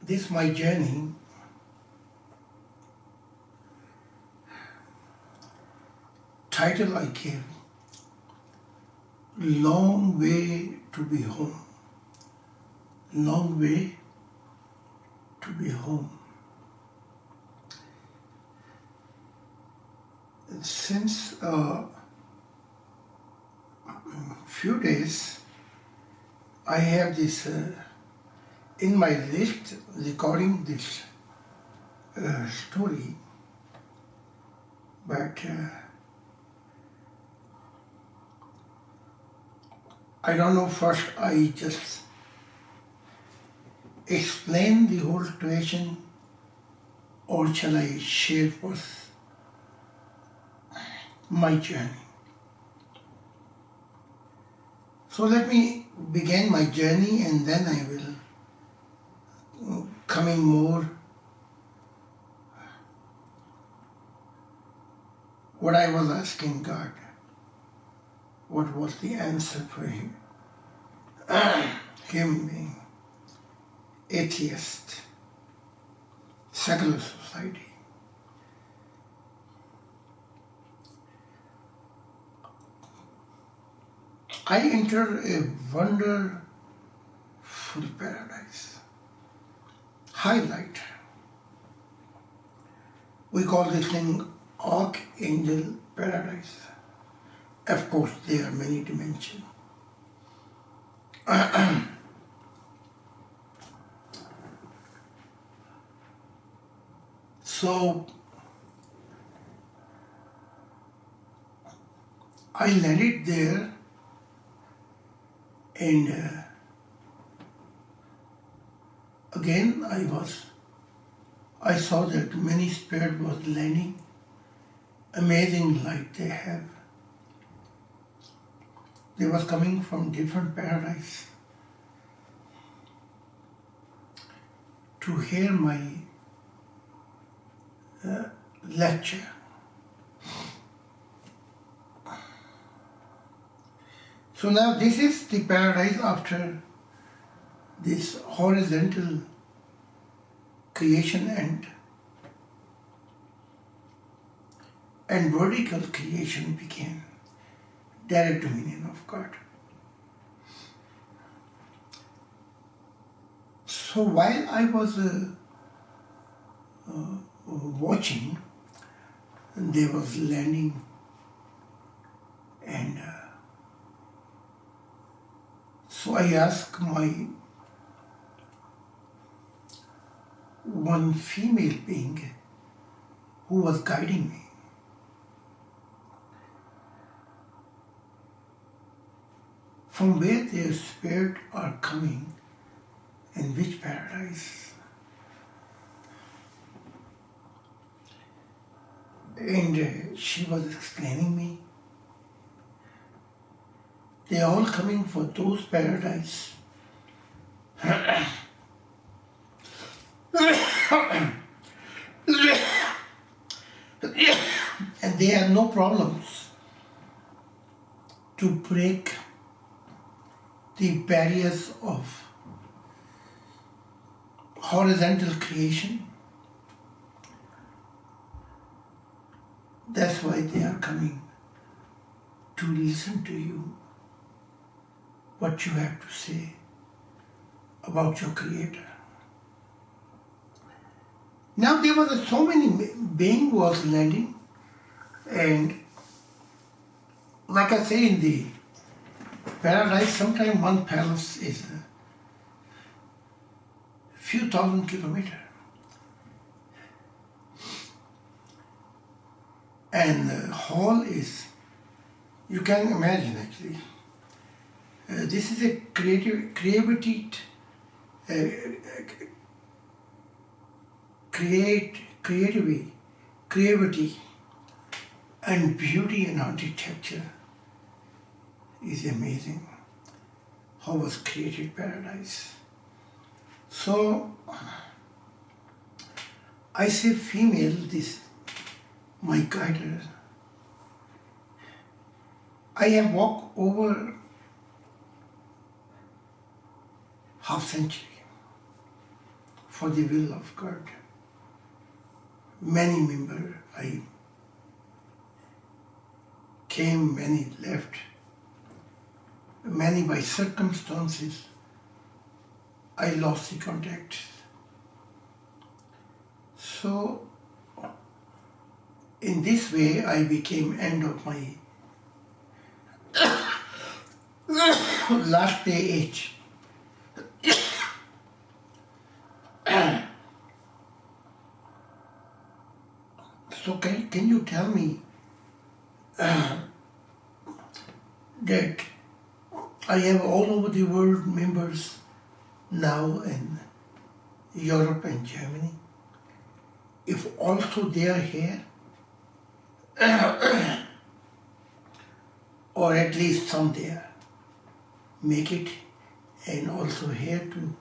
This my journey, title I gave, Long Way to Be Home. Long way to be home. Since a few days, I have this in my list recording this story, but I don't know. First, I just explain the whole situation, or shall I share first my journey? So let me begin my journey, and then I will coming more what I was asking God. What was the answer for him? Him being atheist, secular society. I entered a wonderful paradise. Highlight. We call this thing Archangel Paradise. Of course, there are many dimensions. So, I landed there, and again I saw that many spirits was landing. Amazing light they have. They was coming from different paradise to hear my lecture. So now this is the paradise after this horizontal creation and vertical creation began. Direct dominion of God. So while I was watching, they was landing, and so I asked my one female being who was guiding me, from where their spirit are coming and which paradise. And she was explaining me, they are all coming for those paradise and they have no problems to break the barriers of horizontal creation. That's why they are coming to listen to you, what you have to say about your Creator. Now there was so many beings was landing, and like I say, in the paradise, sometimes one palace is a few thousand kilometers. And the hall is, you can imagine actually, this is a creativity and beauty and architecture is amazing. How was created paradise? So I say female, this my guider. I have walked over half century for the will of God. Many members I came, many left, many by circumstances I lost the contact. So in this way I became end of my last day age. So can you tell me that I have all over the world members now in Europe and Germany? If also they are here, or at least some there, make it and also here to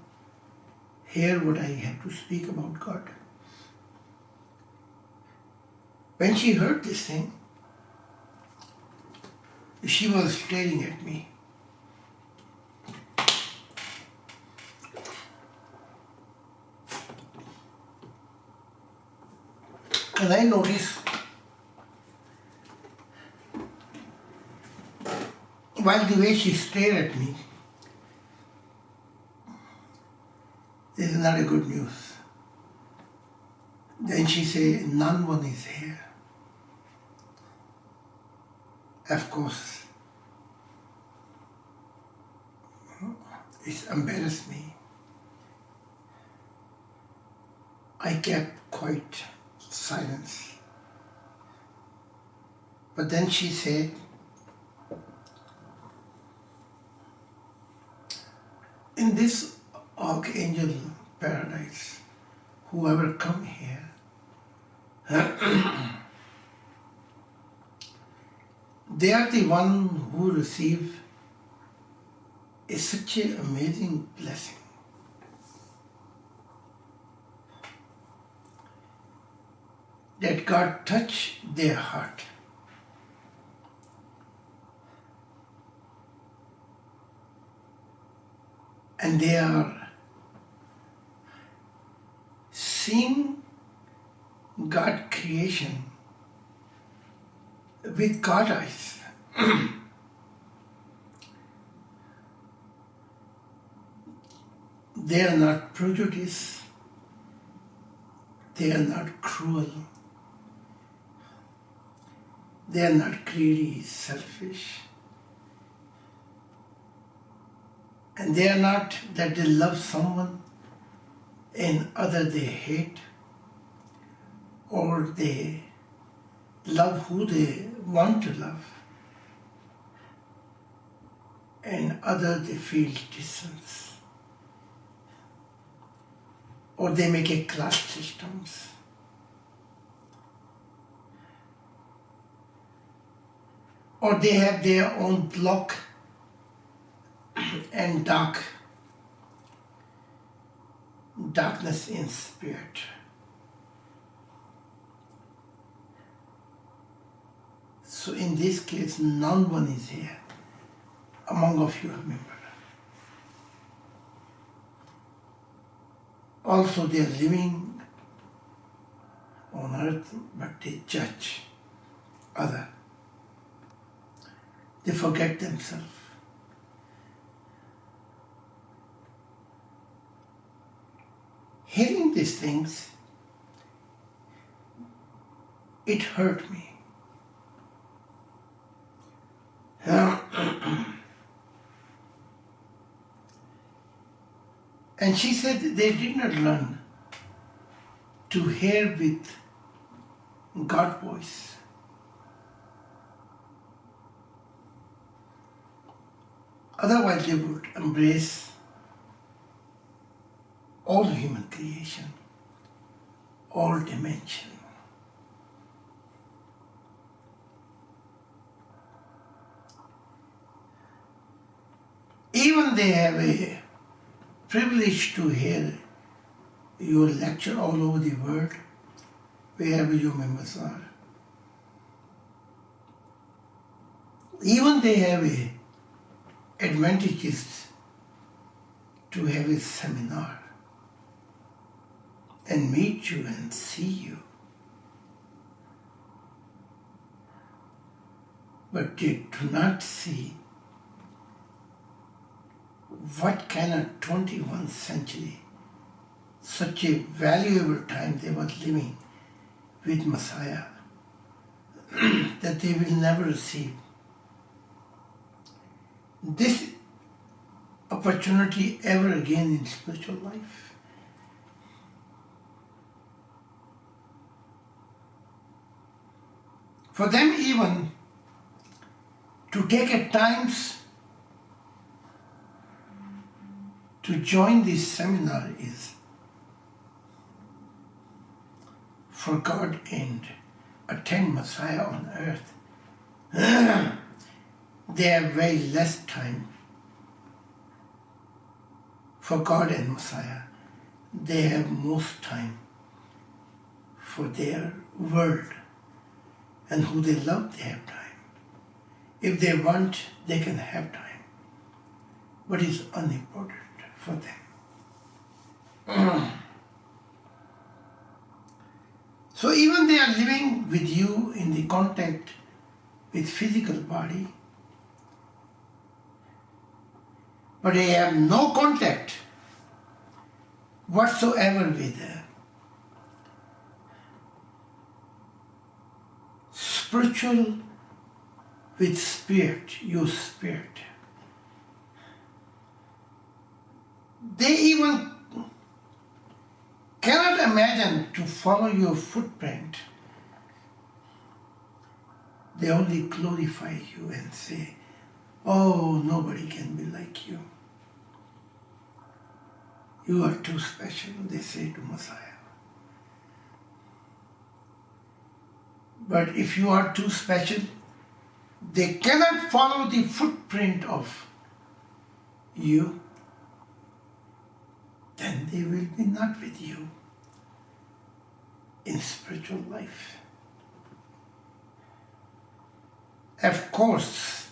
hear what I have to speak about God. When she heard this thing, she was staring at me. And I noticed, while the way she stared at me, this is not a good news. Then she said, none one is here. Of course, it embarrassed me. I kept quite silence. But then she said, in this archangel paradise, whoever come here, they are the one who receive such an amazing blessing. That God touched their heart. And they are seeing God creation with God eyes. They are not prejudiced. They are not cruel. They are not greedy, selfish. And they are not that they love someone and other they hate, or they love who they want to love, and other they feel distance, or they make a class systems. Or they have their own block and darkness in spirit. So in this case, none one is here among of your members. Also they are living on earth, but they judge other. They forget themselves. Hearing these things, it hurt me. And she said they did not learn to hear with God's voice. Otherwise they would embrace all human creation, all dimension. Even they have a privilege to hear your lecture all over the world, wherever your members are. Even they have a advantages to have a seminar and meet you and see you. But they do not see what kind of 21st century, such a valuable time they were living with Messiah, that they will never receive this opportunity ever again in spiritual life. For them even to take at times to join this seminar is for God and attend Messiah on earth. They have very less time for God and Messiah. They have most time for their world and who they love. They have time. If they want, they can have time, but it's unimportant for them. So even they are living with you in the contact with physical body, but they have no contact whatsoever with spiritual, with spirit, your spirit. They even cannot imagine to follow your footprint. They only glorify you and say, oh, nobody can be like you. You are too special, they say to Messiah. But if you are too special, they cannot follow the footprint of you, then they will be not with you in spiritual life. Of course,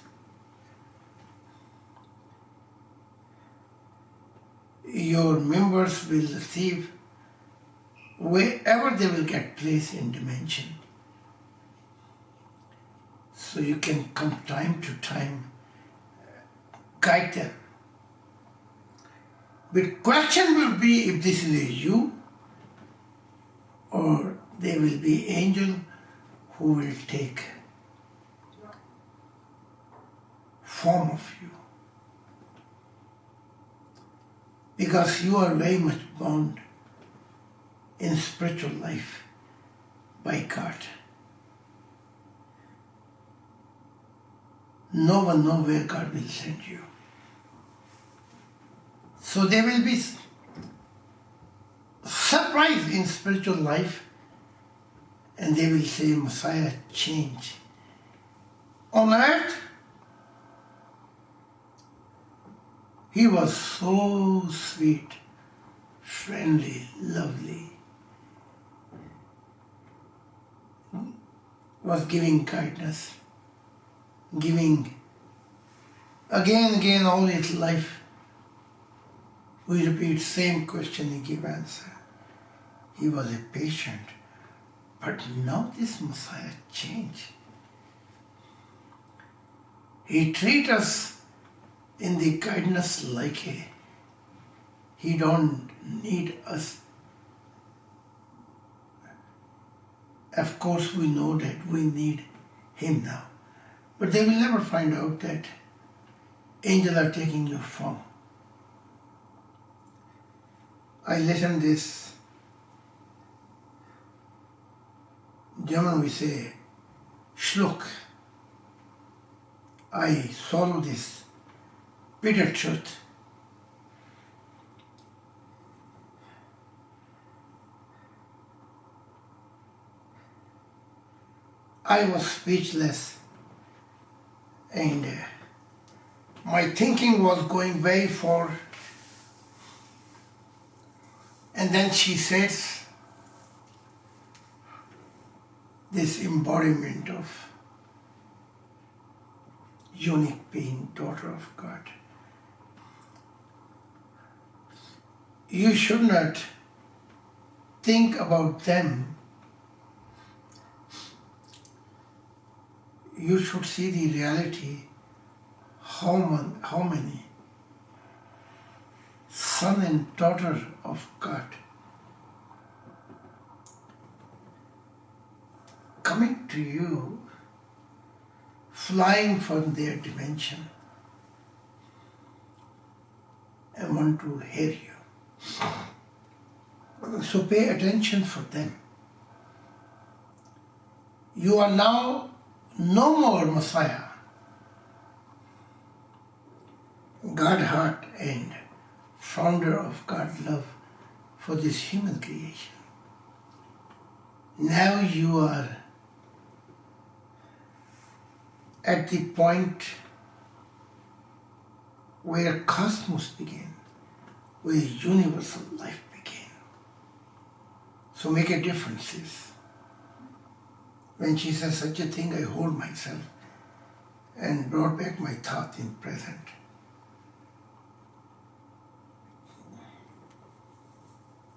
your members will receive wherever they will get placed in dimension. So you can come time to time, guide them. But question will be if this is a you, or there will be angel who will take form of you. Because you are very much bound in spiritual life by God. No one knows where God will send you. So there will be surprise in spiritual life, and they will say, Messiah change. On earth, he was so sweet, friendly, lovely, was giving kindness, giving again all his life. We repeat same question, he give answer. He was a patient. But now this Messiah changed. He treat us in the kindness like he don't need us. Of course we know that we need him now. But they will never find out that angels are taking your form. I listened this, German we say, Schluck. I swallow this bitter truth. I was speechless, and my thinking was going very far. And then she says, this embodiment of unique being, daughter of God. You should not think about them, you should see the reality, how many son and daughter of God coming to you, flying from their dimension, and want to hear you. So pay attention for them. You are now no more Messiah, God heart and founder of God's love for this human creation. Now you are at the point where cosmos began, where universal life began. So make a difference. When she says such a thing, I hold myself and brought back my thought in present.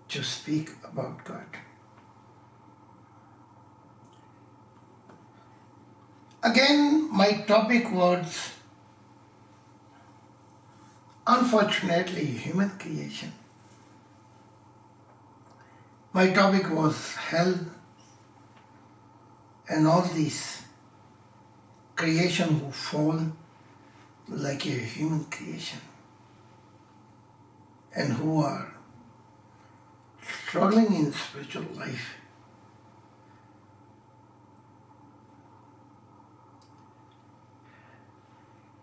To speak about God. Again, my topic was, unfortunately, human creation. My topic was hell and all these creation who fall like a human creation and who are struggling in spiritual life.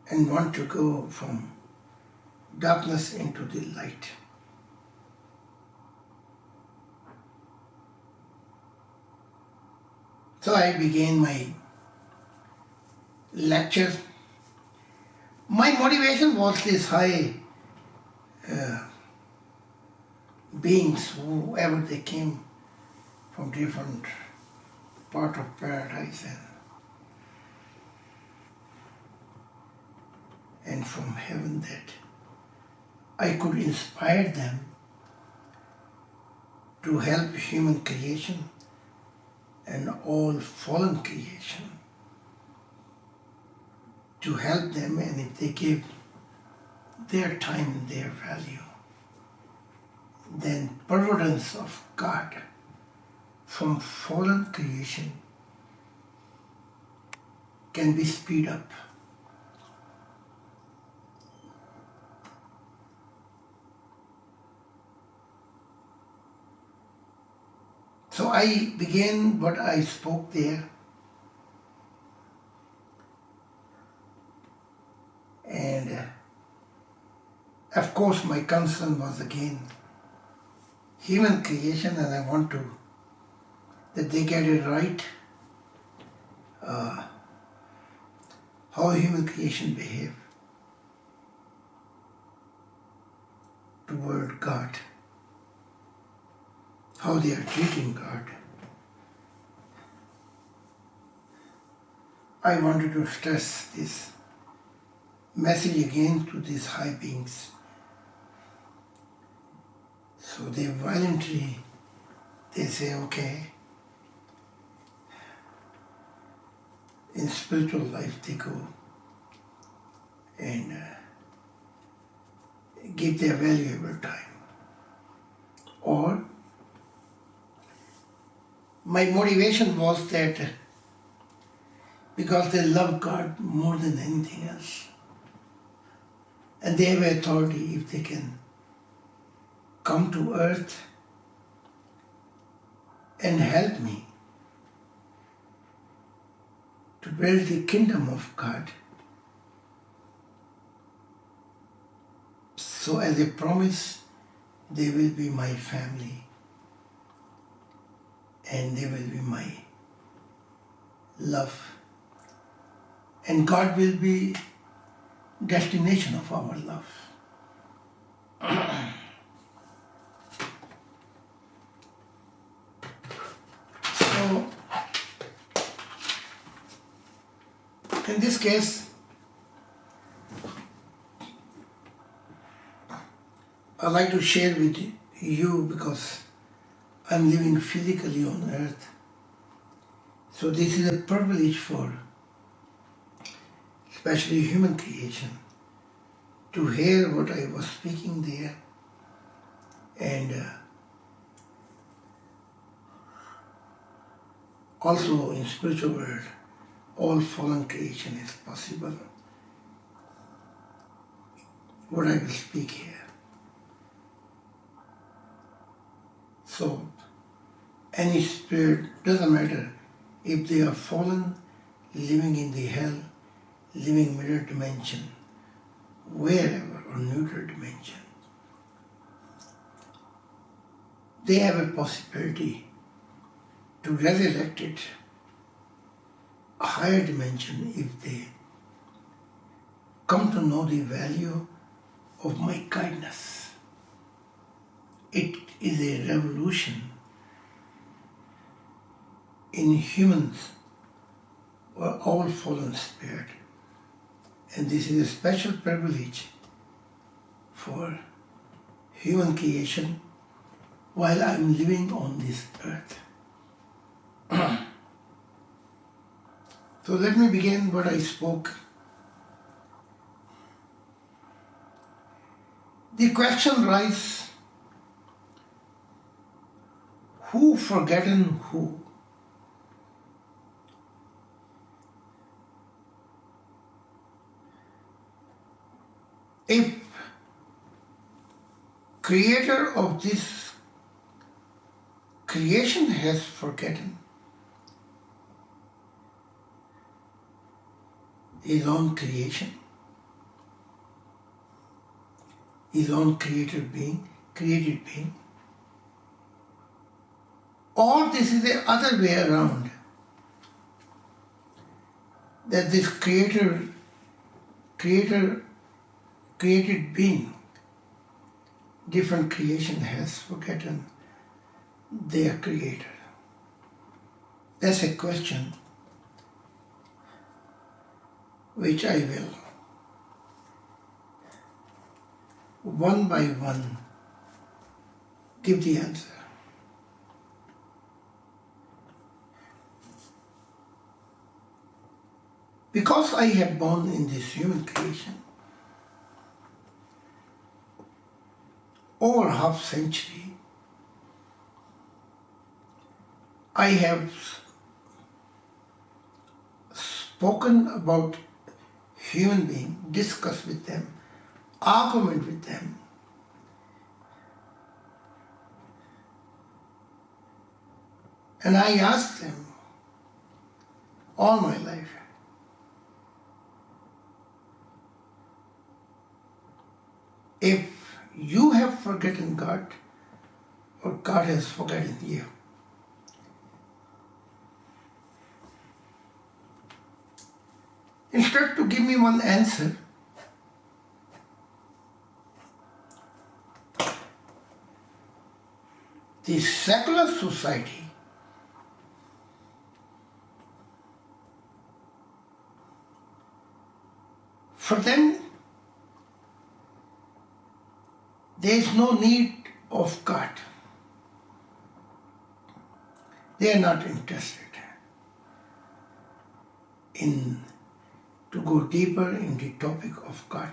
And want to go from darkness into the light. So I began my lecture. My motivation was this high beings, whoever they came from different part of paradise and from heaven, that I could inspire them to help human creation and all fallen creation, to help them, and if they give their time and their value, then providence of God from fallen creation can be speed up. So I began what I spoke there, and of course my concern was again human creation, and I want to that they get it right, how human creation behave toward God, how they are treating God. I wanted to stress this message again to these high beings. So they voluntarily, they say, okay, in spiritual life they go and give their valuable time. Or my motivation was that because they love God more than anything else, and they have authority, if they can come to earth and help me to build the kingdom of God. So as a promise, they will be my family and they will be my love. And God will be destination of our love. So, in this case, I'd like to share with you because I'm living physically on earth. So this is a privilege for especially human creation to hear what I was speaking there, and also in spiritual world all fallen creation is possible. What I will speak here. So any spirit, doesn't matter if they are fallen, living in the hell, living middle dimension, wherever, or neutral dimension, they have a possibility to resurrect it, a higher dimension, if they come to know the value of my kindness. It is a revolution in humans or all fallen spirit, and this is a special privilege for human creation while I'm living on this earth. So let me begin what I spoke. The question rises, who forgotten who? If creator of this creation has forgotten his own creation, his own created being, or this is the other way around, that this created being, different creation has forgotten their creator. That's a question which I will one by one give the answer. Because I have born in this human creation, over half century, I have spoken about human being, discussed with them, argument with them. And I asked them all my life, if you have forgotten God, or God has forgotten you, instead to give me one answer, the secular society for them there is no need of God. They are not interested in to go deeper in the topic of God.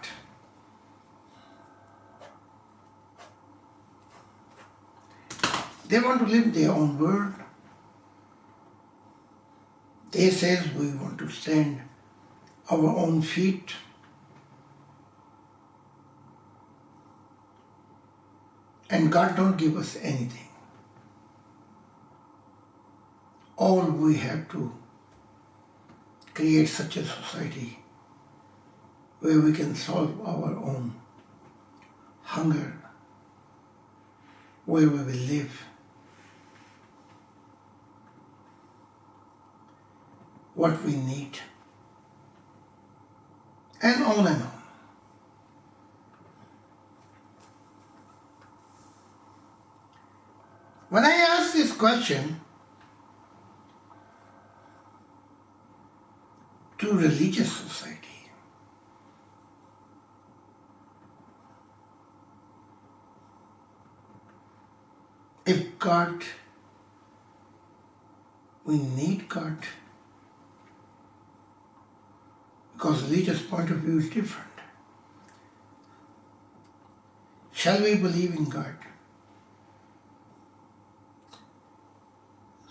They want to live their own world. They say we want to stand our own feet. And God don't give us anything. All we have to create such a society where we can solve our own hunger, where we will live, what we need, and on and on. When I asked this question to religious society, if God we need God, because religious point of view is different. Shall we believe in God?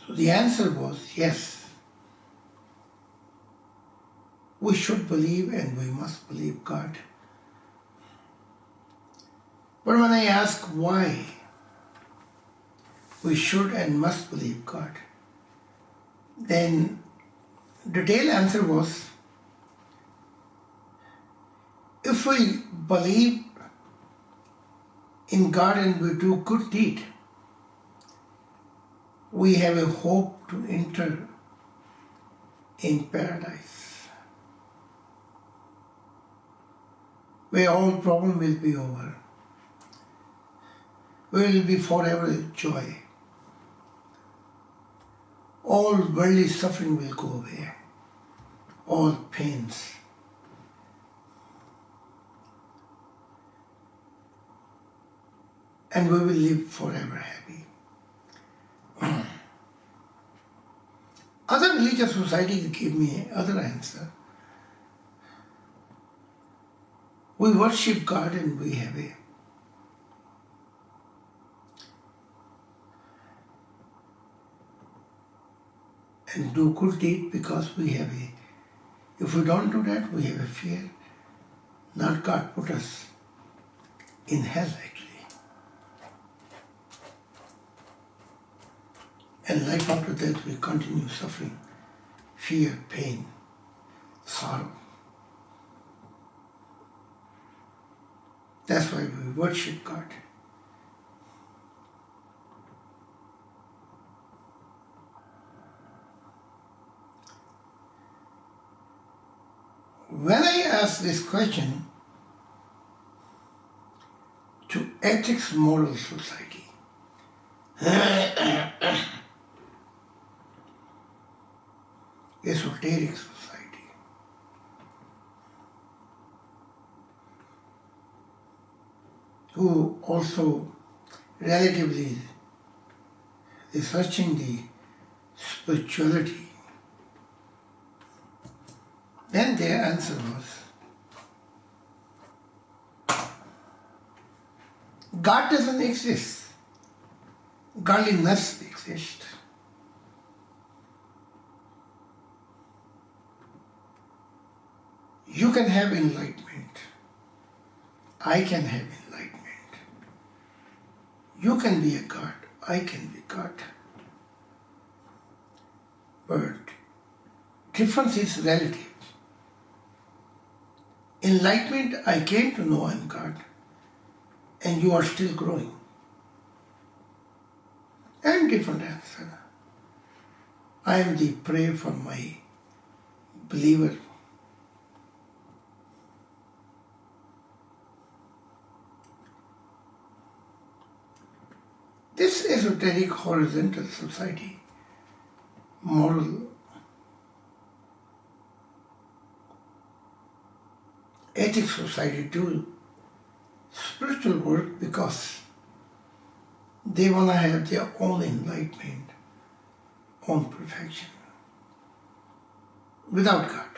So the answer was yes. We should believe and we must believe God. But when I ask why we should and must believe God, then the detailed answer was, if we believe in God and we do good deed, we have a hope to enter in paradise, where all problem will be over. We will be forever joy. All worldly suffering will go away, all pains. And we will live forever happy. Other religious societies give me other answer. We worship God and we have a and do good deed because we have a, if we don't do that, we have a fear. Not God put us in hell actually. And life after that we continue suffering, fear, pain, sorrow. That's why we worship God. When I ask this question to ethics moral society, esoteric society, who also relatively researching the spirituality, then their answer was, God doesn't exist. Godliness exists. You can have enlightenment. I can have enlightenment. You can be a God. I can be God. But difference is relative. Enlightenment, I came to know I'm God, and you are still growing. And different answer. I am the prey for my believer. This esoteric horizontal society, moral, ethics society do spiritual work because they want to have their own enlightenment, own perfection, without God.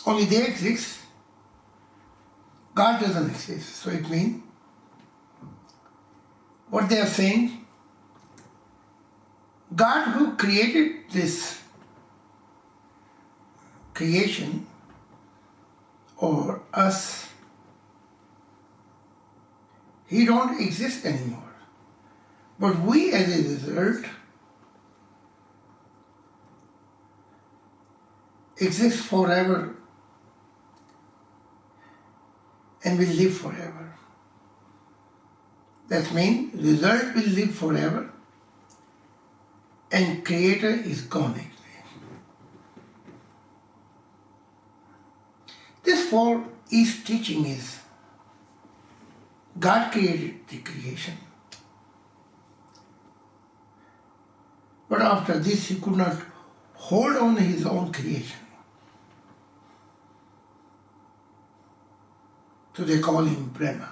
Only they exist. God doesn't exist. So it means what they are saying, God who created this creation or us, He don't exist anymore. But we as a result exist forever and will live forever. That means result will live forever and creator is gone actually. This for East teaching is God created the creation. But after this he could not hold on his own creation. So they call him Brahma,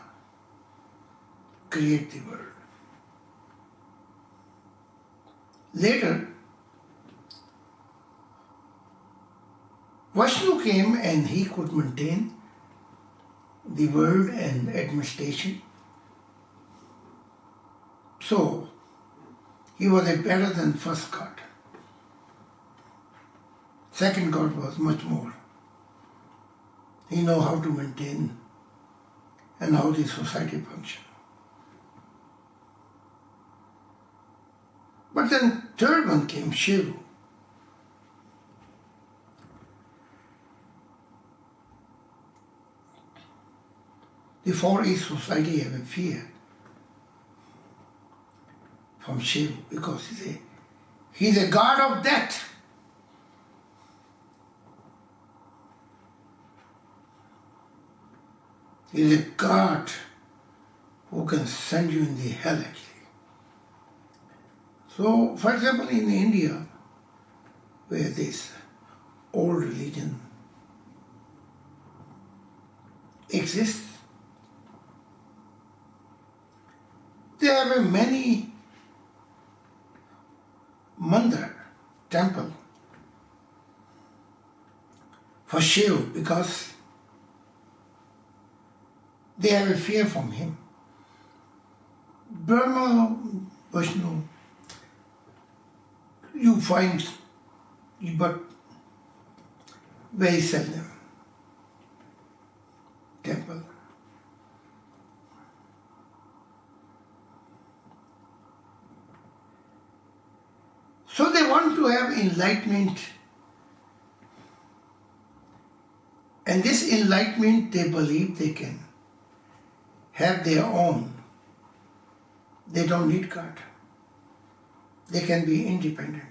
create the world. Later, Vishnu came and he could maintain the world and administration. So, he was a better than first God. Second God was much more. He know how to maintain and how the society function. But then third one came, Shiva. The Far East society have a fear from Shiva because he's a god of death. He's a god who can send you in the hell actually. So, for example, in India, where this old religion exists, they have a many mandir, temple for Shiva because they have a fear from him. Brahma, Vishnu, you find, but very seldom temple. So they want to have enlightenment, and this enlightenment they believe they can have their own. They don't need God. They can be independent.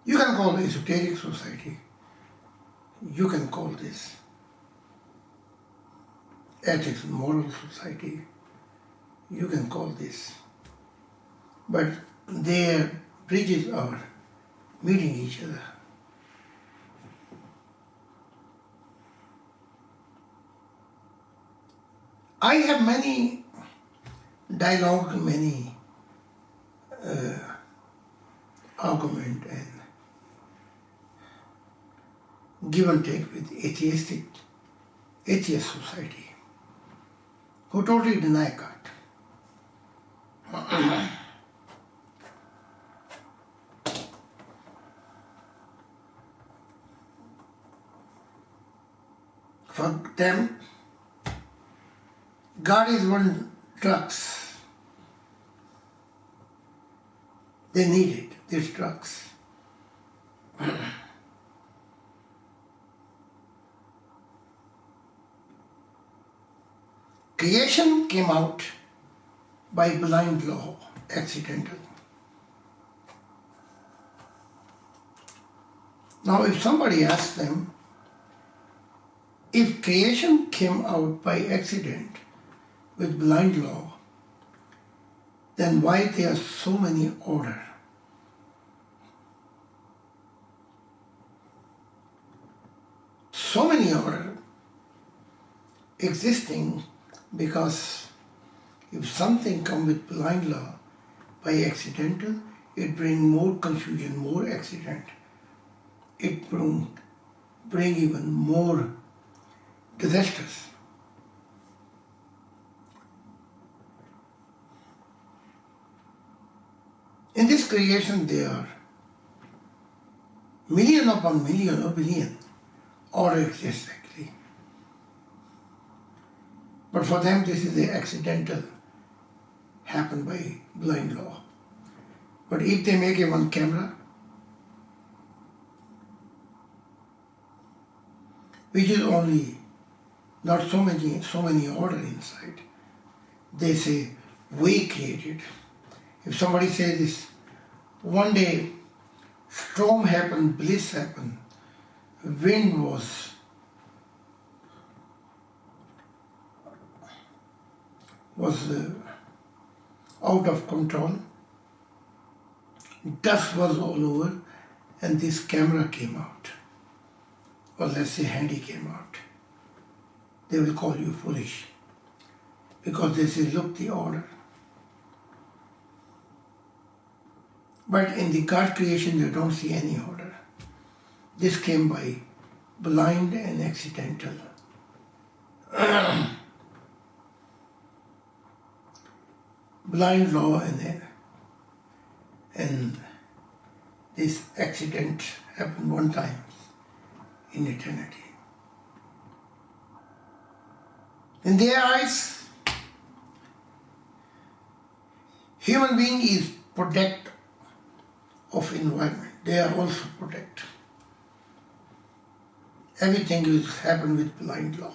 You can call it esoteric society. You can call this ethics and moral society. You can call this. But their bridges are meeting each other. I have many dialogue, many argument and give and take with atheist society who totally deny God. For them, God is one drugs. They need it, these drugs. Creation came out by blind law, accidental. Now if somebody asks them, if creation came out by accident with blind law, then why there are so many order? So many order existing because if something comes with blind law by accidental, it brings more confusion, more accident. It bring even more disasters. In this creation there are million upon million or billion order exists actually. But for them this is the accidental, happened by blind law. But if they make a one camera, which is only not so many order inside, they say we created. If somebody says this, one day storm happened, bliss happened, wind was out of control, dust was all over, and this camera came out. or let's say handy came out, they will call you foolish because they say, look, the order. But in the God creation, they don't see any order. This came by blind and accidental. Blind law and this accident happened one time in eternity. In their eyes, human being is product of environment. They are also product. Everything is happened with blind law.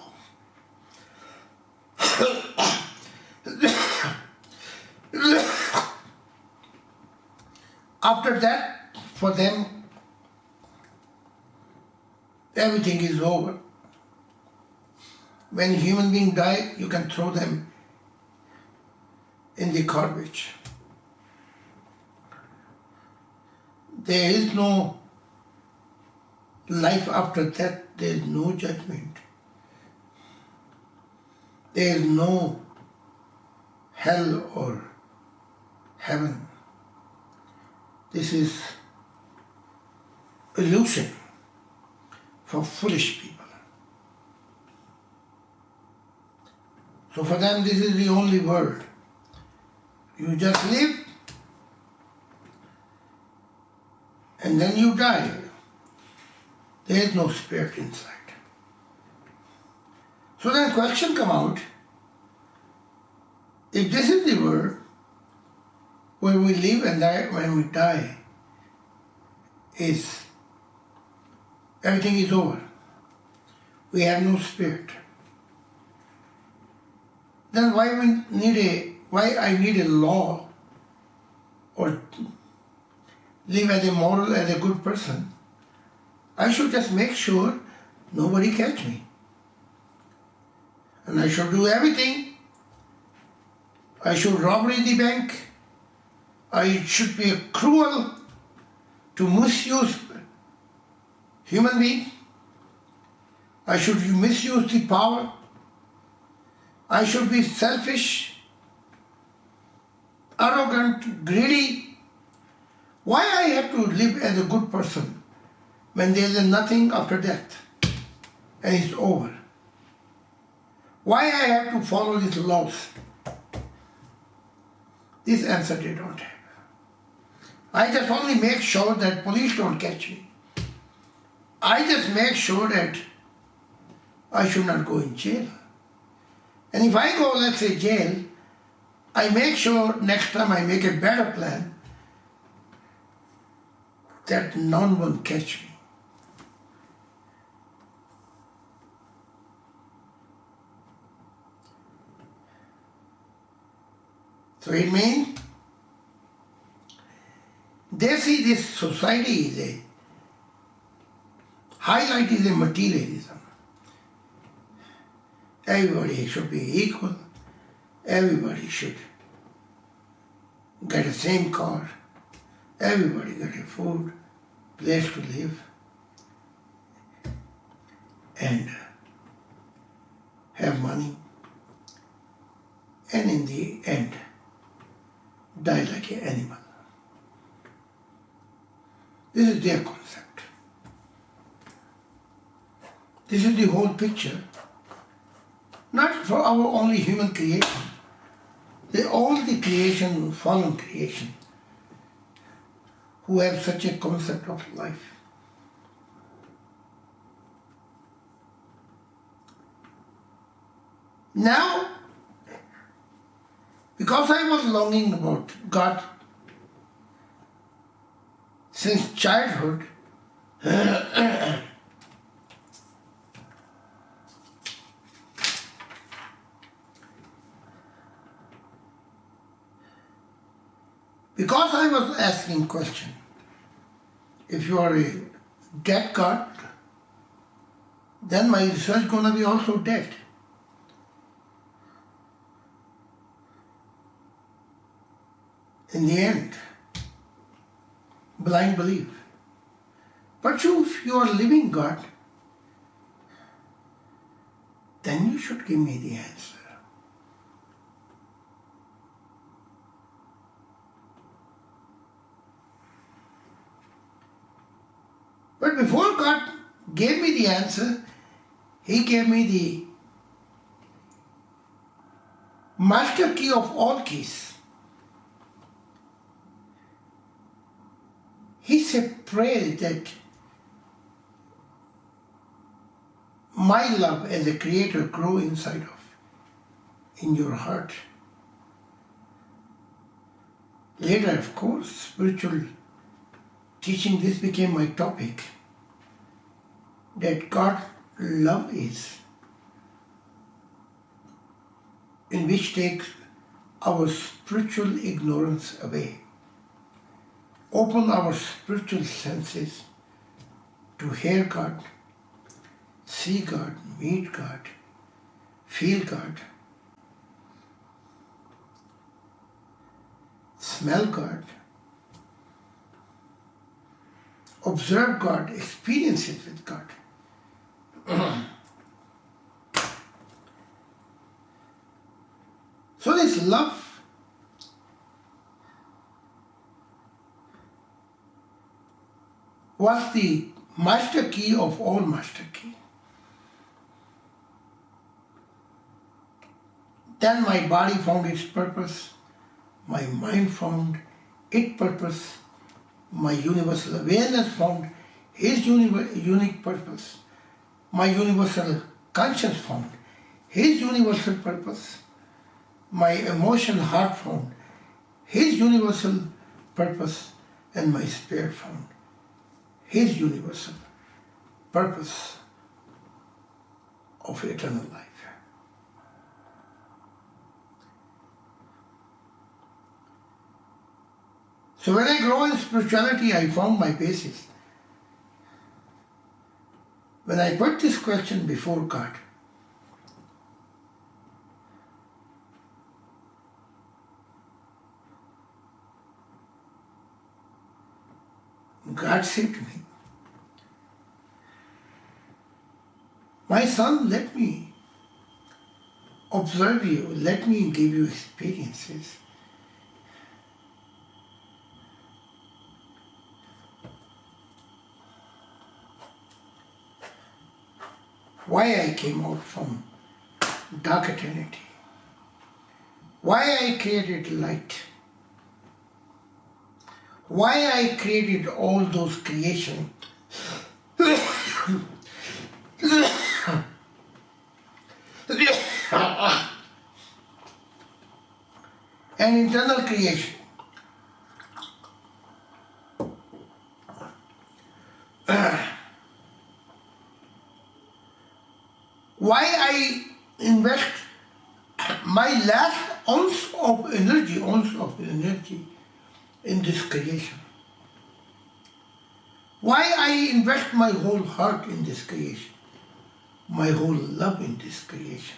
After that, for them, everything is over. When human beings die, you can throw them in the garbage. There is no life after death. There is no judgment. There is no hell or heaven. This is illusion for foolish people. So for them, this is the only world. You just live and then you die. There is no spirit inside. So then question come out, if this is the world where we live and die, when we die, is everything is over. We have no spirit. Then why I need a law or live as a moral, as a good person? I should just make sure nobody catch me. And I should do everything. I should robbery the bank. I should be cruel to misuse human being. I should misuse the power. I should be selfish, arrogant, greedy. Why I have to live as a good person when there is nothing after death and it's over? Why I have to follow these laws? This answer they don't have. I just only make sure that police don't catch me. I just make sure that I should not go in jail. And if I go, let's say, jail, I make sure next time I make a better plan that none will catch me. So it means they see this society is a highlight is a materialism. Everybody should be equal. Everybody should get the same car. Everybody get a food, place to live, and have money. And in the end, die like an animal. This is their concept. This is the whole picture. Not for our only human creation. All the creation, fallen creation, who have such a concept of life. Now, because I was longing about God since childhood, because I was asking question, if you are a dead God, then my research gonna be also dead. In the end, blind belief. But if you are living God, should give me the answer. But before God gave me the answer, He gave me the master key of all keys. He said, pray that my love as a creator grow in your heart. Later, of course, spiritual teaching, this became my topic, that God love is, in which takes our spiritual ignorance away, open our spiritual senses to hear God, see God, meet God, feel God, smell God, observe God, experience it with God. So this love was the master key of all master key. Then my body found its purpose, my mind found its purpose, my universal awareness found his unique purpose, my universal conscience found his universal purpose, my emotion heart found his universal purpose, and my spirit found his universal purpose of eternal life. So when I grow in spirituality, I found my basis. When I put this question before God, God said to me, my son, let me observe you, let me give you experiences. Why I came out from dark eternity, why I created light, why I created all those creations, an internal creation. Why I invest my last ounce of energy in this creation. Why I invest my whole heart in this creation, my whole love in this creation.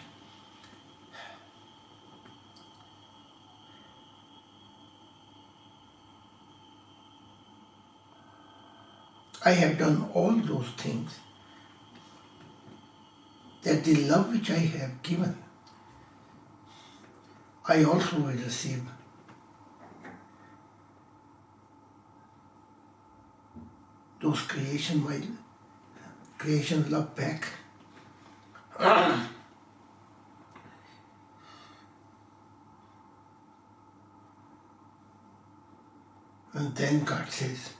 I have done all those things that the love which I have given, I also will receive. Those my creation love back. And then God says,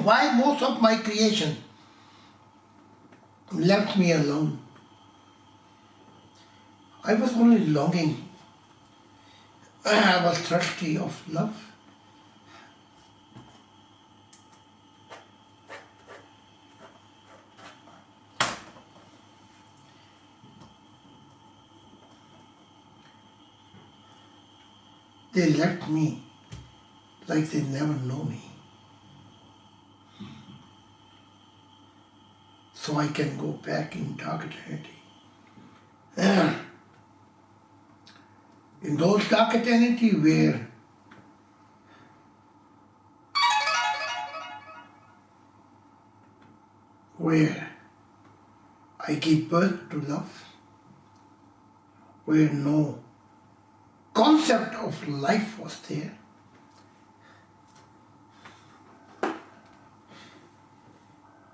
why most of my creation left me alone? I was only longing. I was thirsty of love. They left me like they never know me. So I can go back in dark eternity. In those dark eternity where I gave birth to love, where no concept of life was there.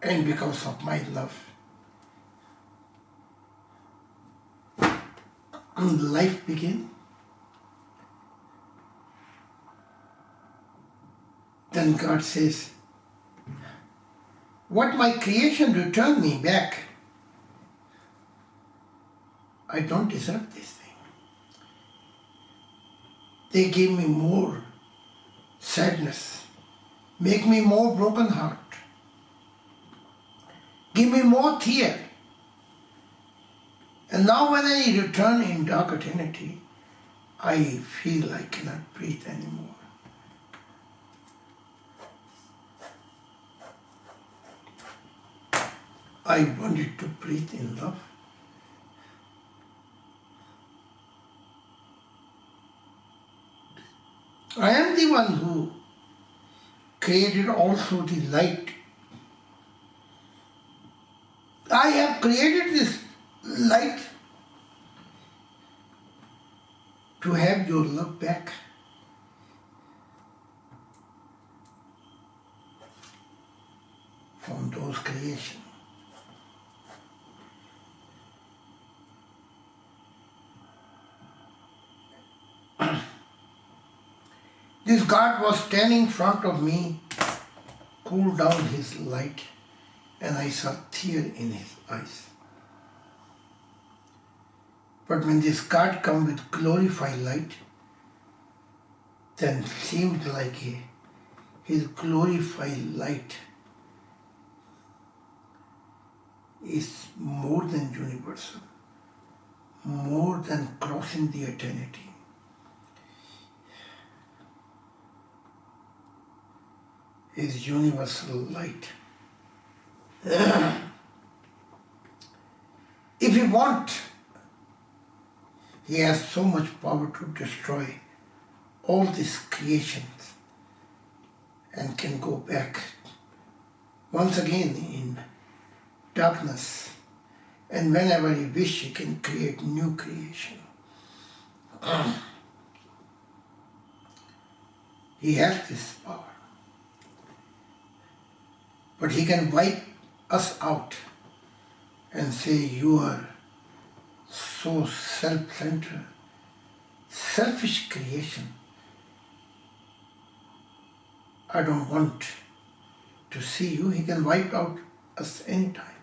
And because of my love, life began. Then God says, what my creation returned me back. I don't deserve this thing. They gave me more sadness, make me more broken heart, give me more tear. And now when I return in dark eternity, I feel I cannot breathe anymore. I wanted to breathe in love. I am the one who created also the light. I have created this light to have your love back. From those creations. This God was standing in front of me, cooled down his light, and I saw tear in his eyes. But when this God come with glorified light, then seemed like his glorified light is more than universal, more than crossing the eternity. Is universal light. If he wants, he has so much power to destroy all these creations and can go back once again in darkness, and whenever he wishes, he can create new creation. He has this power. But he can wipe us out and say, you are so self-centered, selfish creation. I don't want to see you. He can wipe out us anytime.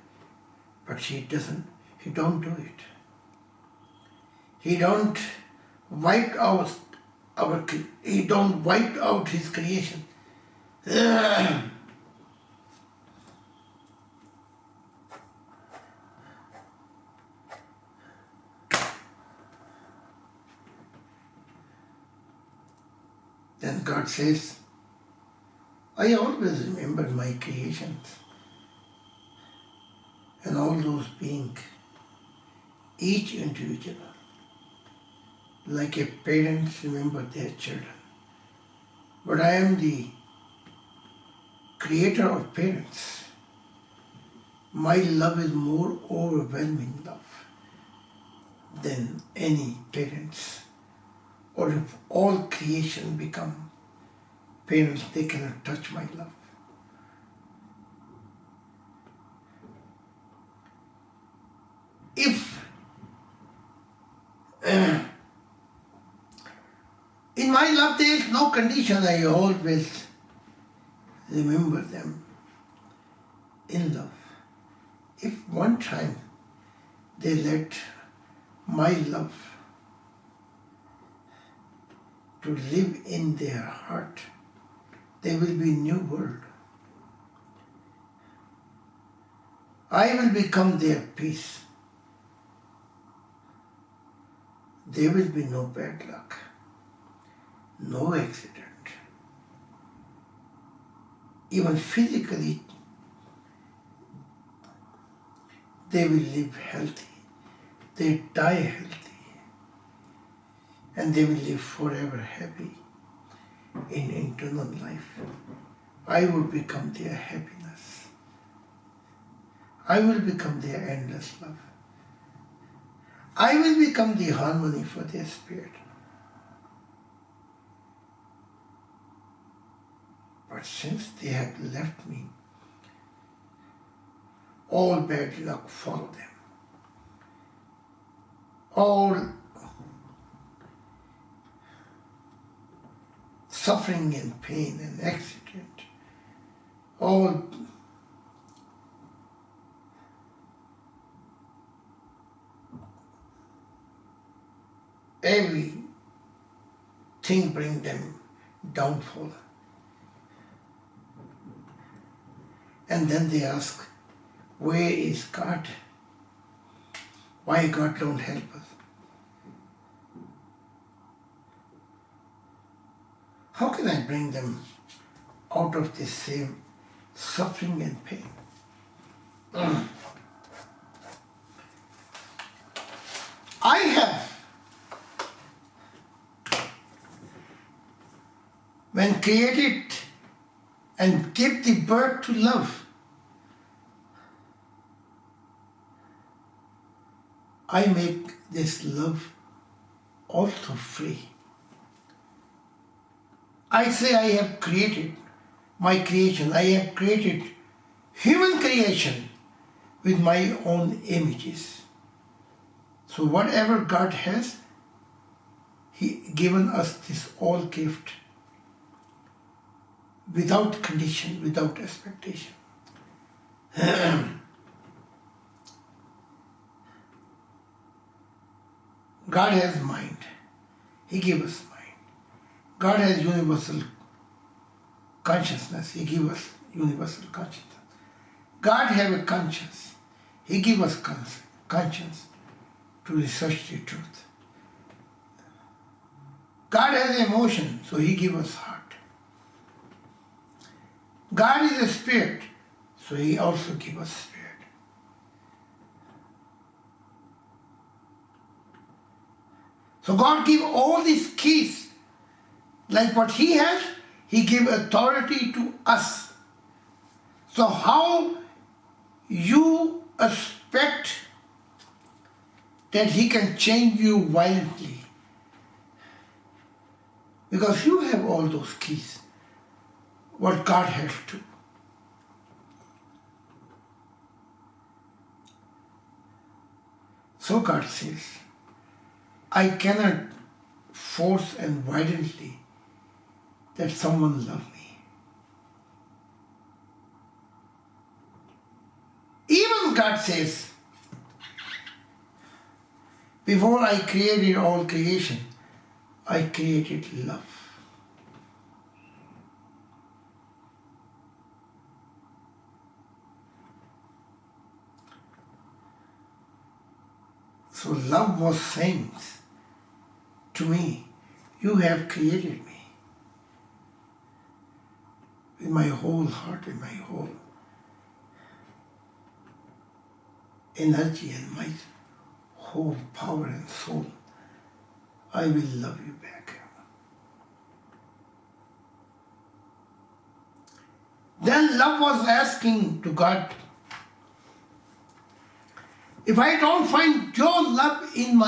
But he doesn't. He don't do it. He don't wipe out he don't wipe out his creation. Then God says, I always remember my creations and all those beings, each individual, like a parent remember their children. But I am the creator of parents. My love is more overwhelming love than any parents. Or if all creation become parents, they cannot touch my love. If in my love there is no condition, I always remember them in love. If one time they let my love to live in their heart, there will be a new world. I will become their peace. There will be no bad luck, no accident. Even physically, they will live healthy. They die healthy. And they will live forever happy in eternal life. I will become their happiness. I will become their endless love. I will become the harmony for their spirit. But since they have left me, all bad luck follow them. All suffering and pain and accident, all everything bring them downfall. And then they ask, where is God? Why God don't help us? How can I bring them out of this same suffering and pain? I have, when created and give the birth to love, I make this love also free. I say I have created my creation. I have created human creation with my own images. So whatever God has, He given us this all gift without condition, without expectation. God has mind. He gave us mind. God has universal consciousness. He gave us universal consciousness. God have a conscience. He gave us conscience to research the truth. God has emotion, so He gave us heart. God is a spirit, so He also gave us spirit. So God gave all these keys, like what He has, He gave authority to us. So how you expect that He can change you violently? Because you have all those keys, what God has too. So God says, I cannot force and violently that someone love me. Even God says, before I created all creation, I created love. So love was saying to me, you have created me with my whole heart and my whole energy and my whole power and soul. I will love you back. Then love was asking to God, if I don't find your love in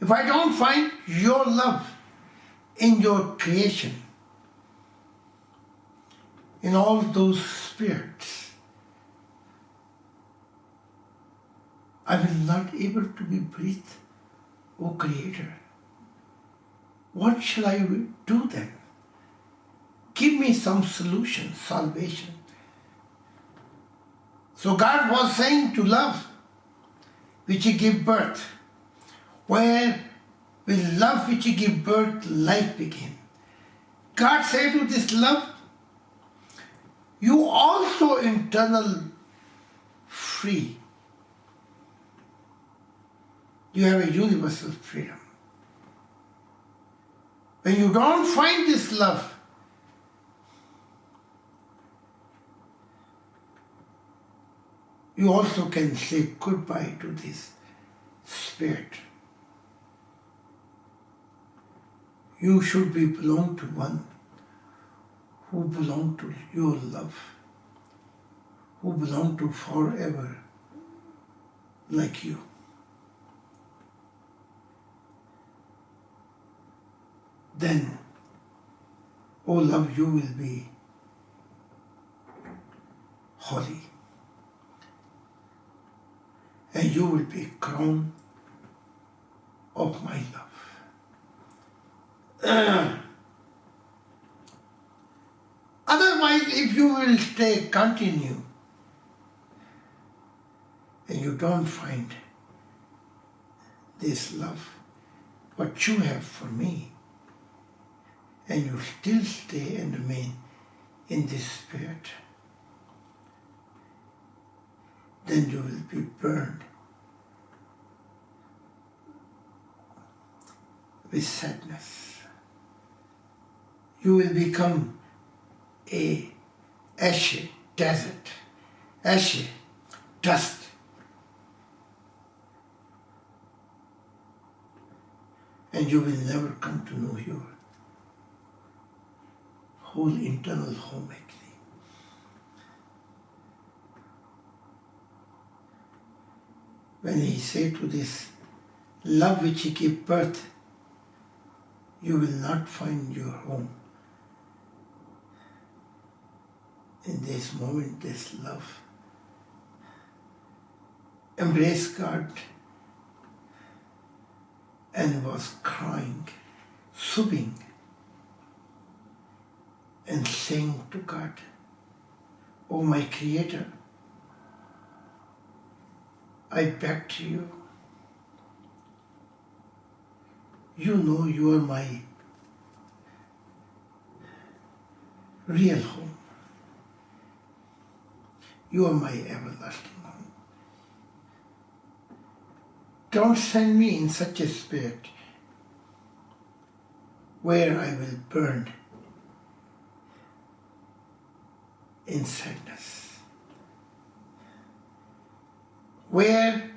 if I don't find your love in your creation, in all those spirits, I will not able to be breathed, O Creator. What shall I do then? Give me some solution, salvation. So God was saying to love, which He gave birth, where with love which He gave birth, life began. God said to this love, you also internal free. You have a universal freedom. When you don't find this love, you also can say goodbye to this spirit. You should belong to one who belongs to your love. who belong to forever like you. Then, oh love, you will be holy, and you will be crown of my love. Otherwise, if you will continue, and you don't find this love, what you have for me, and you still stay and remain in this spirit, then you will be burned with sadness. You will become a ashy desert, ashy dust. And you will never come to know your whole internal home actually. When he said to this love which he gave birth, you will not find your home. In this moment, this love, embraced God and was crying, sobbing, and saying to God, "Oh my Creator, I beg to you, you know you are my real home. You are my everlasting home. Don't send me in such a spirit where I will burn in sadness, where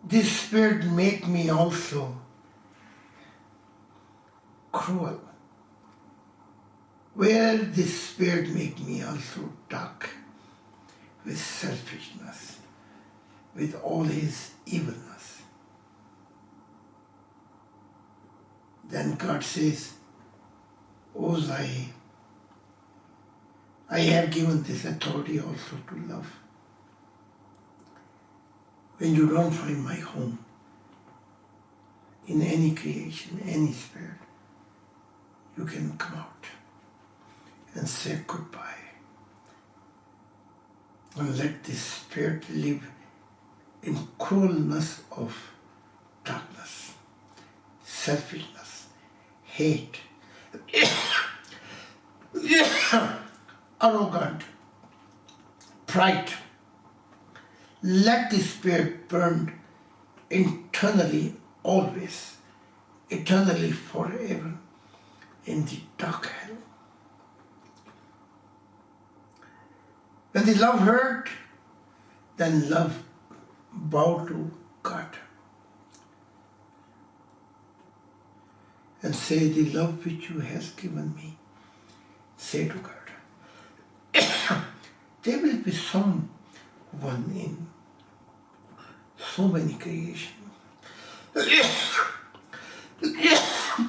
this spirit make me also cruel, where this spirit make me also dark with selfishness, with all his evilness." Then God says, "O Zahid, I have given this authority also to love. When you don't find my home in any creation, any spirit, you can come out and say goodbye and let this spirit live in cruelness of darkness, selfishness, hate, arrogant, pride. Let the spirit burn internally, always, eternally, forever, in the dark hell." When the love heard, then love bowed to God and say, "The love which you have given me," say to God, "there will be someone in so many creations.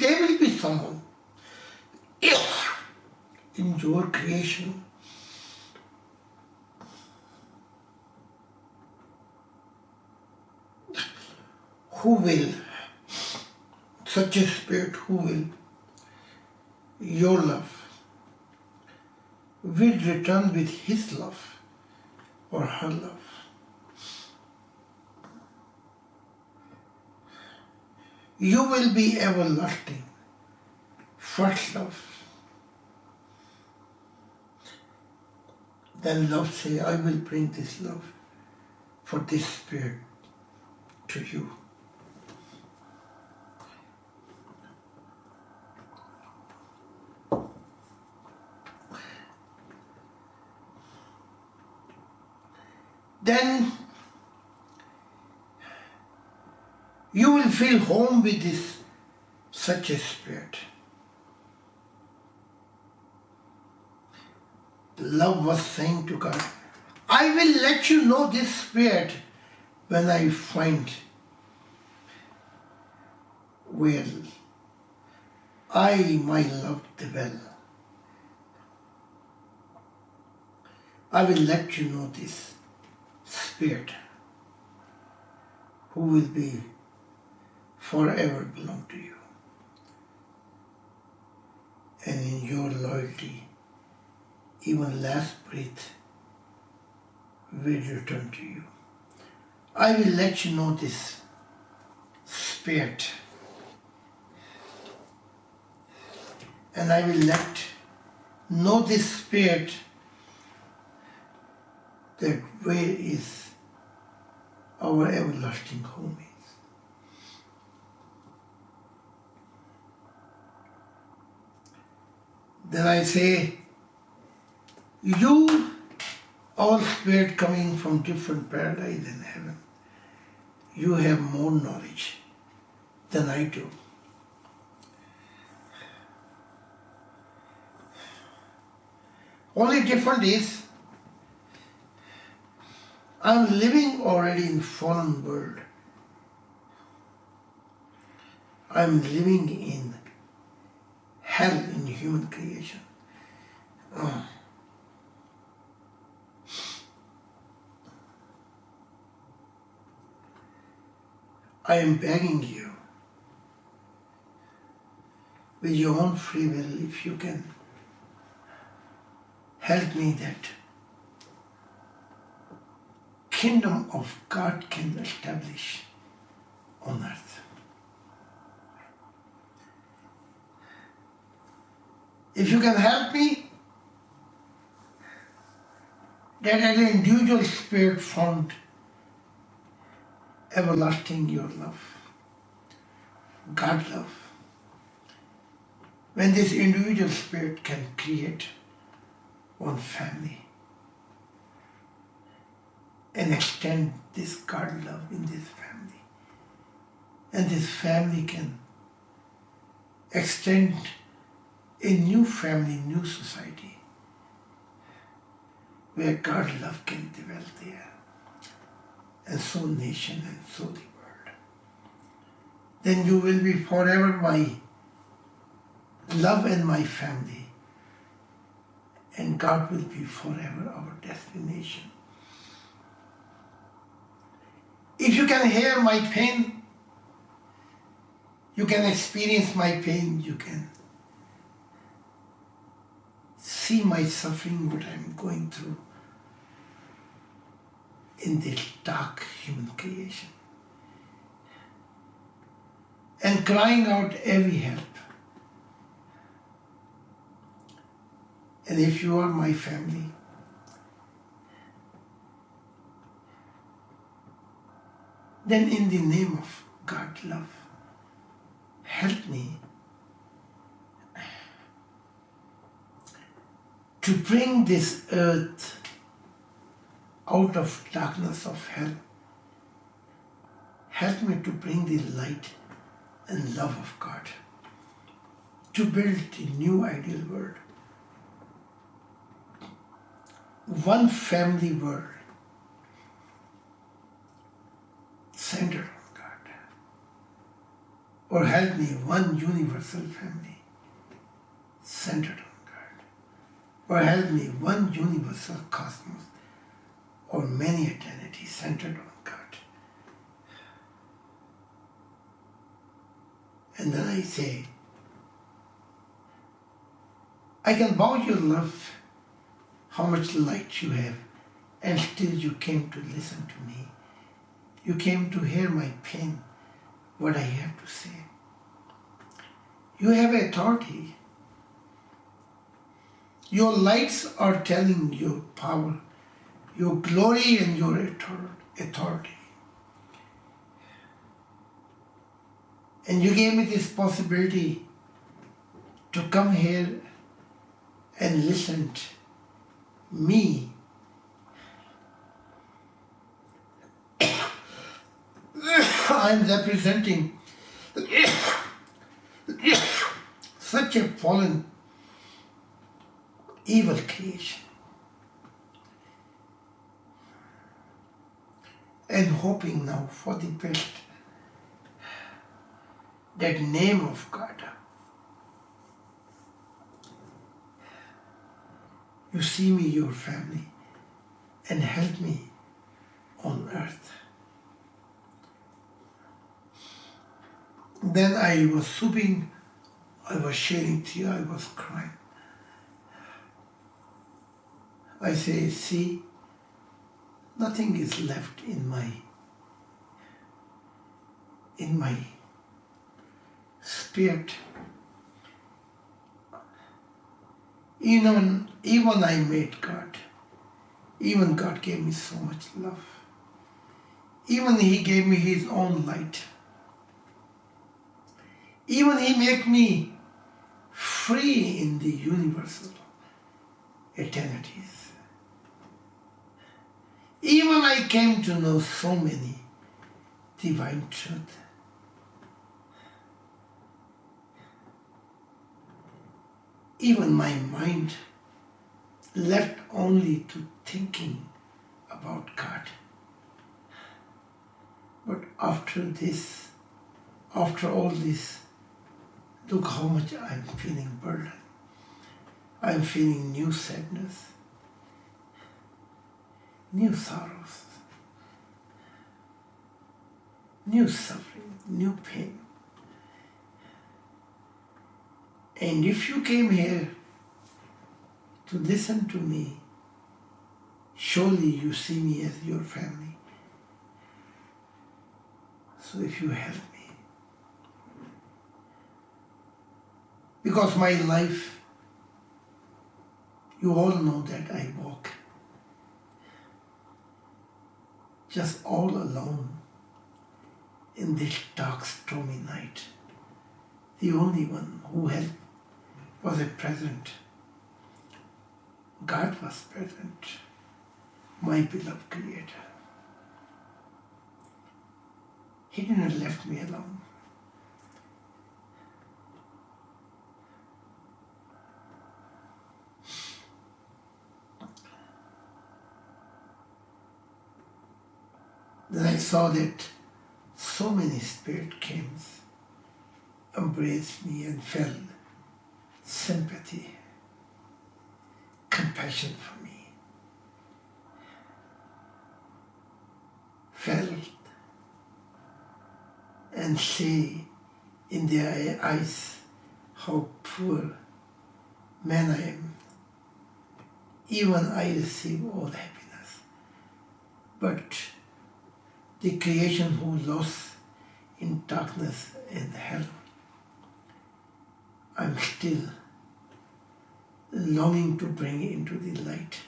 There will be someone in your creation who will, such a spirit who will, your love, will return with his love or her love. You will be everlasting, first love." Then love say, "I will bring this love for this spirit to you." Then you will feel home with this such a spirit. love was saying to God, I will let you know this spirit when I find where I, my love, dwell. I will let you know this spirit who will be forever belong to you. And in your loyalty, even last breath will return to you. I will let you know this spirit, and I will let know this spirit that where is our everlasting home is. Then I say, you, all spirit coming from different paradise and heaven, you have more knowledge than I do. Only different is, I'm living already in fallen world. I'm living in hell in human creation. I am begging you, with your own free will, if you can help me that kingdom of God can establish on earth. If you can help me, that as an individual spirit found everlasting your love, God love, when this individual spirit can create one family and extend this God love in this family, and this family can extend a new family, new society, where God love can dwell there, and so nation and so the world. Then you will be forever my love and my family, and God will be forever our destination. If you can hear my pain, you can experience my pain, you can see my suffering, what I'm going through in this dark human creation, and crying out every help. And if you are my family, then in the name of God love, help me to bring this earth out of darkness of hell. Help me to bring the light and love of God, to build the new ideal world, one family world centered on God. Or help me, one universal family centered on God. Or help me, one universal cosmos or many eternities centered on God. And then I say, I can vouch your love, how much light you have, and still you came to listen to me. You came to hear my pain, what I have to say. You have authority. Your lights are telling your power, your glory and your authority. And you gave me this possibility to come here and listen to me. I'm representing such a fallen, evil creation. and hoping now for the best. That name of God. You see me, your family, and help me on earth. Then I was sobbing, I was shedding tears, I was crying. I say, see, nothing is left in my spirit. Even I made God. Even God gave me so much love. Even He gave me His own light. Even He made me free in the universal eternities. Even I came to know so many divine truth. Even my mind left only to thinking about God. But after all this, look how much I'm feeling burdened. I'm feeling new sadness, new sorrows, new suffering, new pain. And if you came here to listen to me, surely you see me as your family. So if you help me, because my life, you all know that I walk just all alone in this dark, stormy night. The only one who helped was present. God was present, my beloved Creator. He didn't left me alone. Then I saw that so many spirits came, embraced me and felt sympathy, compassion for me. Felt and say in their eyes how poor man I am. Even I receive all happiness. But the creation who lost in darkness and hell, I'm still longing to bring it into the light.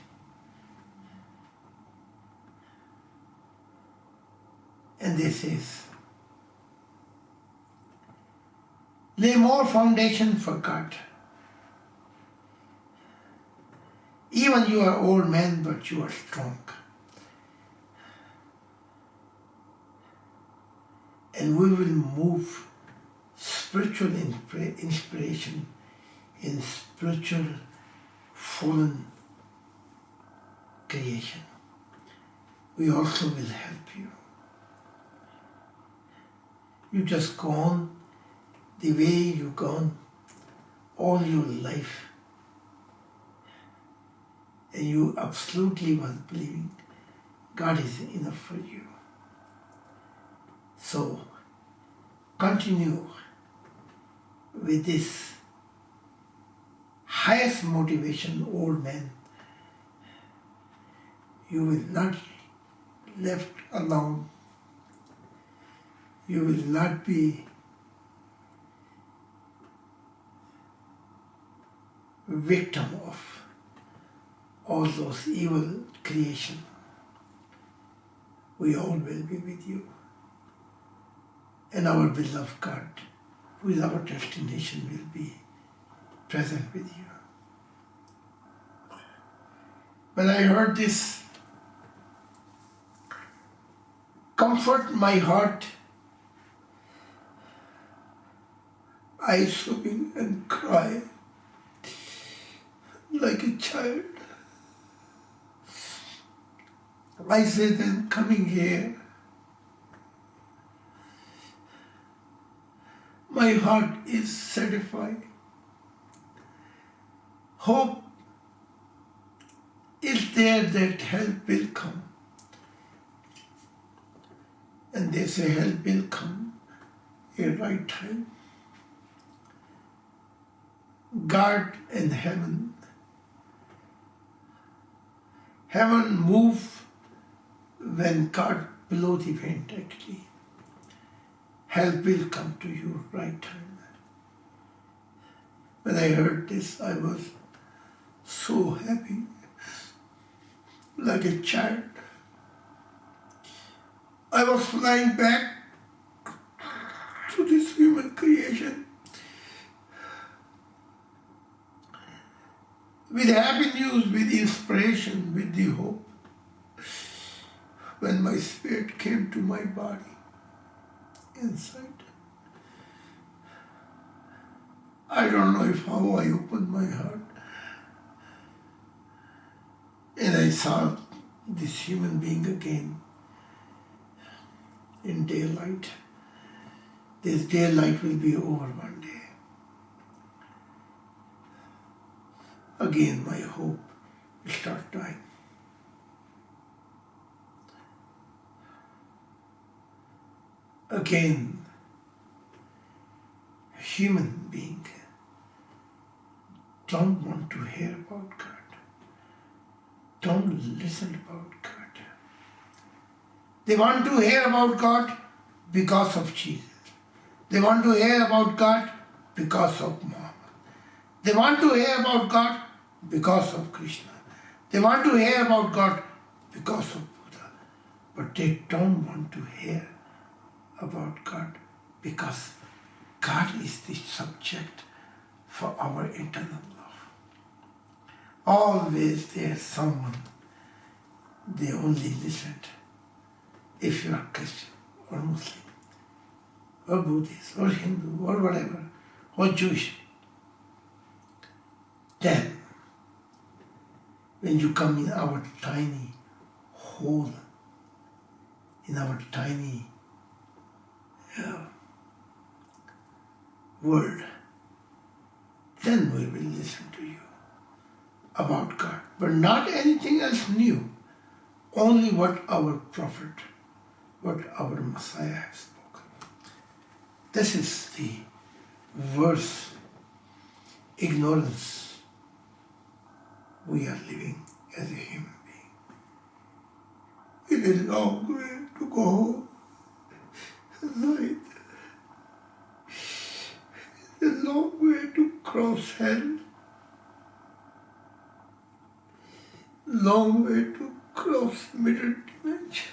And this says, lay more foundation for God. Even you are old man, but you are strong. And we will move spiritual inspiration in spiritual fallen creation. We also will help you. You just go on the way you've gone all your life, and you absolutely was believing God is enough for you. So continue with this highest motivation, old man. You will not left alone. You will not be victim of all those evil creation. We all will be with you. And our beloved God, who is our destination, will be present with you. When I heard this, comfort my heart, I sobbing and cry like a child. I said, I'm coming here my heart is satisfied. Hope is there that help will come. And they say help will come in right time. God in heaven. Heaven move when God below the event actually. Help will come to you right time. When I heard this, I was so happy, like a child. I was flying back to this human creation with happy news, with inspiration, with the hope. When my spirit came to my body inside, I don't know if how I opened my heart and I saw this human being again in daylight. This daylight will be over one day. Again, my hope will start dying. Again, a human being don't want to hear about God. Don't listen about God. They want to hear about God because of Jesus. They want to hear about God because of Muhammad. They want to hear about God because of Krishna. They want to hear about God because of Buddha. But they don't want to hear about God because God is the subject for our eternal love. Always there's someone they only listened if you are Christian or Muslim or Buddhist or Hindu or whatever or Jewish. Then when you come in our tiny hole, in our tiny world, then we will listen to you about God. But not anything else new, only what our prophet, what our Messiah has spoken. This is the worst ignorance we are living as a human being. It is a long way to go, Zahid. It's a long way to cross hell. Long way to cross middle dimension.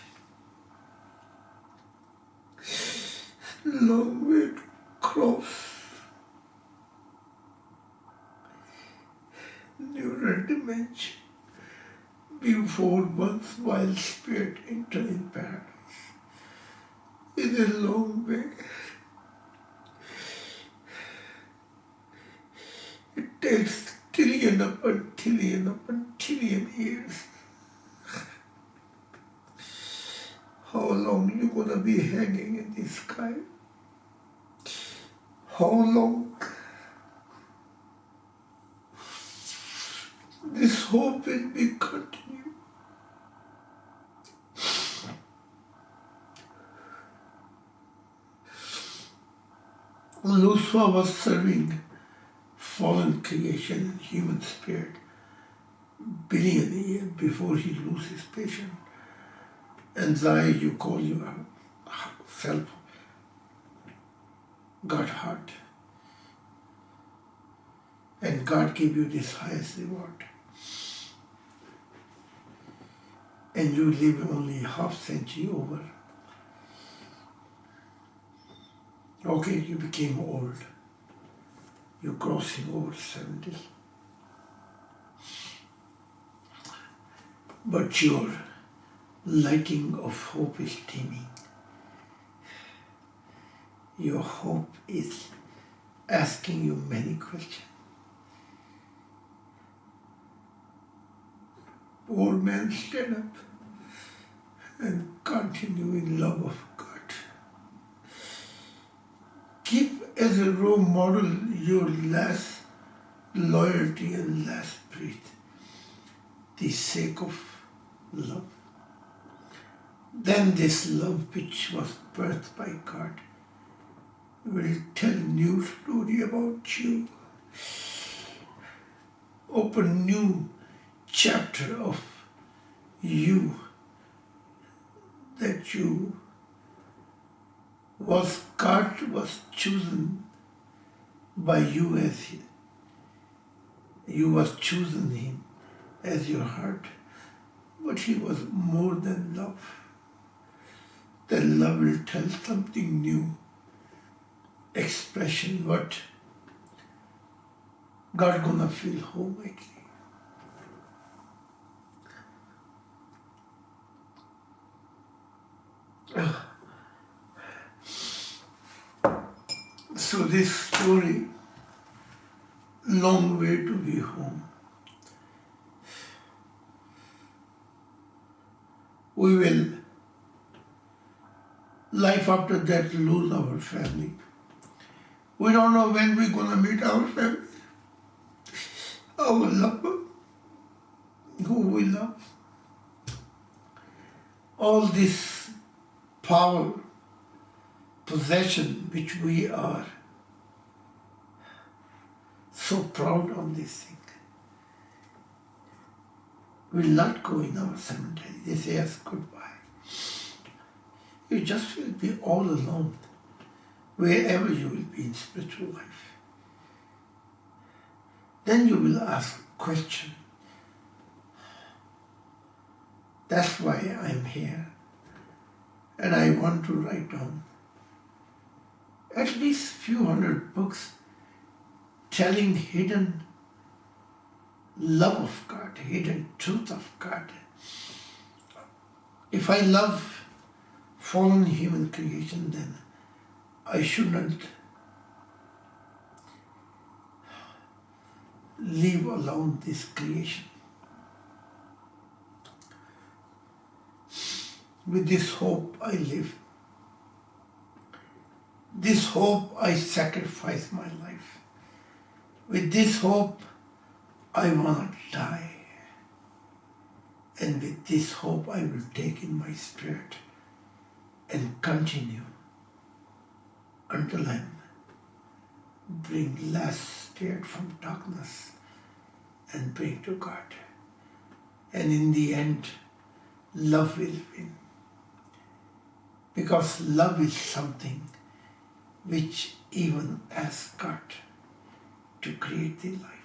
Long way to cross neural dimension before one's wild spirit enter in paradise. It's a long way. It takes trillion upon trillion years. How long you gonna be hanging in the sky? How long? This hope will be continued. Lucifer was serving fallen creation, human spirit, billion years before he loses his patience. And Zahid, you call yourself God heart. And God gave you this highest reward. And you live only half century over. Okay, you became old. You're crossing over 70. But your lighting of hope is dimming. Your hope is asking you many questions. Old man, stand up and continue in love of God. Give as a role model, you're less loyalty and less breathe, the sake of love. Then this love which was birthed by God will tell new story about you, open new chapter of you, that God was chosen by you as you was chosen him as your heart, but he was more than love. That love will tell something new, expression, what God gonna feel wholeheartedly. So this story, long way to be home. We will, life after that, lose our family. We don't know when we're gonna meet our family, our loved one, who we love. All this power, possession which we are so proud of this thing, will not go in our cemetery. They say us goodbye. You just will be all alone, wherever you will be in spiritual life. Then you will ask question. That's why I'm here. And I want to write down at least few hundred books telling hidden love of God, hidden truth of God. If I love fallen human creation, then I should not leave alone this creation. With this hope I live. This hope I sacrifice my life. With this hope I want to die. And with this hope I will take in my spirit and continue until I bring last spirit from darkness and bring to God. And in the end, love will win. Because love is something which even asks God to create the life.